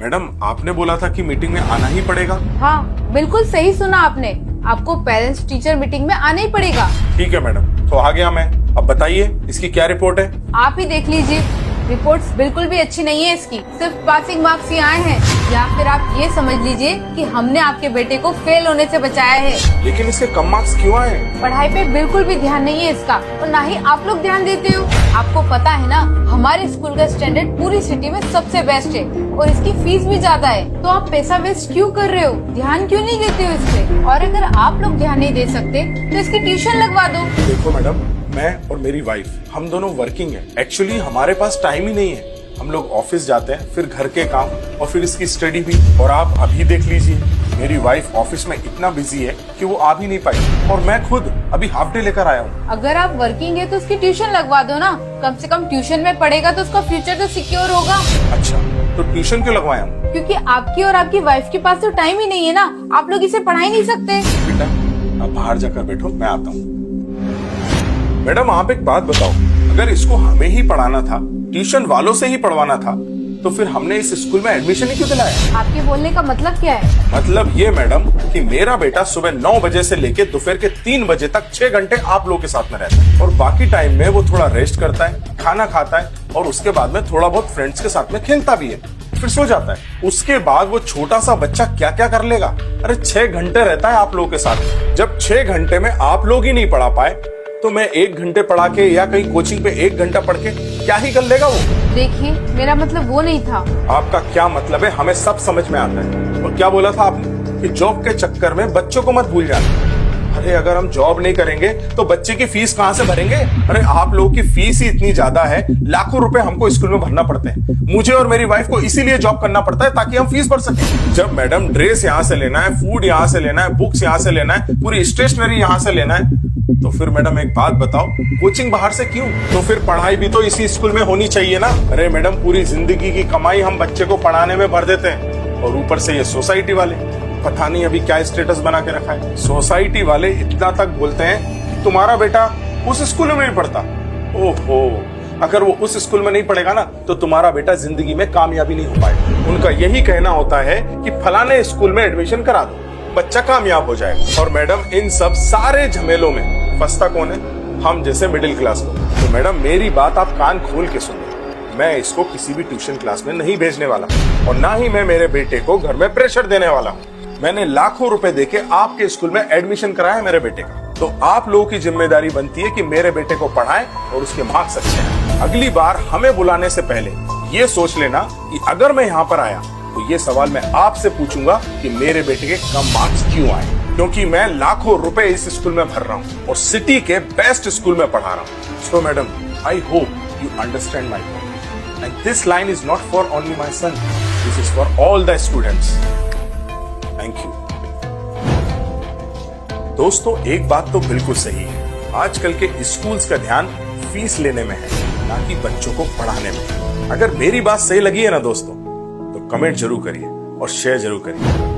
Madam आपने बोला था कि मीटिंग में आना ही पड़ेगा। हाँ बिल्कुल सही सुना आपने, आपको पेरेंट्स टीचर मीटिंग में आना ही पड़ेगा। ठीक है मैडम, तो आ गया मैं। अब बताइए इसकी क्या रिपोर्ट है? आप ही देख लीजिए, रिपोर्ट्स बिल्कुल भी अच्छी नहीं है इसकी, सिर्फ पासिंग मार्क्स ही आए हैं। या फिर आप ये समझ लीजिए कि हमने आपके बेटे को फेल होने से बचाया है। लेकिन इसके कम मार्क्स क्यों आए? पढ़ाई पे बिल्कुल भी ध्यान नहीं है इसका, और ना ही आप लोग ध्यान देते हो। आपको पता है ना, हमारे स्कूल का स्टैंडर्ड पूरी सिटी में सबसे बेस्ट है और इसकी फीस भी ज्यादा है। तो आप पैसा वेस्ट क्यों कर रहे हो? ध्यान क्यों नहीं देते हो इस पे? और अगर आप लोग ध्यान नहीं दे सकते तो इसकी ट्यूशन लगवा दो। देखो मैडम, मैं और मेरी वाइफ हम दोनों वर्किंग है। एक्चुअली हमारे पास टाइम ही नहीं है। हम लोग ऑफिस जाते हैं, फिर घर के काम और फिर इसकी स्टडी भी। और आप अभी देख लीजिए, मेरी वाइफ ऑफिस में इतना बिजी है कि वो आ भी नहीं पाई, और मैं खुद अभी हाफ डे लेकर आया हूँ। अगर आप वर्किंग है तो उसकी ट्यूशन लगवा दो ना, कम से कम ट्यूशन में पढ़ेगा तो उसका फ्यूचर तो सिक्योर होगा। अच्छा, तो ट्यूशन क्यों लगवाया हूँ? क्योंकि आपकी और आपकी वाइफ के पास तो टाइम ही नहीं है ना, आप लोग इसे पढ़ा ही नहीं सकते। बेटा आप बाहर जाकर बैठो, मैं आता हूँ। मैडम आप एक बात बताओ, अगर इसको हमें ही पढ़ाना था, ट्यूशन वालों से ही पढ़वाना था, तो फिर हमने इस स्कूल में एडमिशन ही क्यों दिलाया? आपके बोलने का मतलब क्या है? मतलब ये मैडम कि मेरा बेटा सुबह 9 बजे से लेके दोपहर के 3 बजे तक 6 घंटे आप लोगों के साथ में रहता है, और बाकी टाइम में वो थोड़ा रेस्ट करता है, खाना खाता है, और उसके बाद में थोड़ा बहुत फ्रेंड्स के साथ में खेलता भी है, फिर सो जाता है। उसके बाद वो छोटा सा बच्चा क्या क्या कर लेगा? अरे 6 घंटे रहता है आप लोगों के साथ। जब 6 घंटे में आप लोग ही नहीं पढ़ा पाए, तो मैं 1 घंटे पढ़ा के या कहीं कोचिंग पे 1 घंटा पढ़ के क्या ही कर लेगा वो? देखिए मेरा मतलब वो नहीं था। आपका क्या मतलब है हमें सब समझ में आता है। और क्या बोला था आपने कि जॉब के चक्कर में बच्चों को मत भूल जाना। अरे अगर हम जॉब नहीं करेंगे तो बच्चे की फीस कहाँ से भरेंगे? अरे आप लोगों की फीस ही इतनी ज्यादा है, लाखों रुपए हमको स्कूल में भरना पड़ते हैं। मुझे और मेरी वाइफ को इसीलिए जॉब करना पड़ता है ताकि हम फीस भर सकें। जब मैडम ड्रेस यहाँ से लेना है, फूड यहाँ से लेना है, बुक्स यहाँ से लेना है, पूरी स्टेशनरी यहाँ से लेना है, तो फिर मैडम एक बात बताओ, कोचिंग बाहर से क्यों? तो फिर पढ़ाई भी तो इसी स्कूल में होनी चाहिए ना। अरे मैडम पूरी जिंदगी की कमाई हम बच्चे को पढ़ाने में भर देते हैं, और ऊपर से ये सोसाइटी वाले पता नहीं अभी क्या स्टेटस बना के रखा है। सोसाइटी वाले इतना तक बोलते हैं कि तुम्हारा बेटा उस स्कूल में नहीं पढ़ता। ओहो, अगर वो उस स्कूल में नहीं पढ़ेगा ना तो तुम्हारा बेटा जिंदगी में कामयाबी नहीं हो पाएगा। उनका यही कहना होता है कि फलाने स्कूल में एडमिशन करा दो, बच्चा कामयाब हो जाएगा। और मैडम इन सब सारे झमेलों में फंसता कौन है? हम जैसे मिडिल क्लास लोग। तो मैडम मेरी बात आप कान खोल के सुनिए, मैं इसको किसी भी ट्यूशन क्लास में नहीं भेजने वाला, और ना ही मैं मेरे बेटे को घर में प्रेशर देने वाला हूँ। मैंने लाखों रुपए देके आपके स्कूल में एडमिशन कराया मेरे बेटे का, तो आप लोगों की जिम्मेदारी बनती है कि मेरे बेटे को पढ़ाएं और उसके मार्क्स अच्छे आए। अगली बार हमें बुलाने से पहले ये सोच लेना कि अगर मैं यहाँ पर आया तो ये सवाल मैं आपसे पूछूंगा कि मेरे बेटे के कम मार्क्स क्यों आए, क्योंकि मैं लाखों रुपए इस स्कूल में भर रहा हूँ और सिटी के बेस्ट स्कूल में पढ़ा रहा हूँ। So madam, I hope you understand my point, and this line is not for only my son, this is for all the students. Thank you. दोस्तों एक बात तो बिल्कुल सही है, आजकल के स्कूल्स का ध्यान फीस लेने में है, ना कि बच्चों को पढ़ाने में। अगर मेरी बात सही लगी है ना दोस्तों, तो कमेंट जरूर करिए और शेयर जरूर करिए।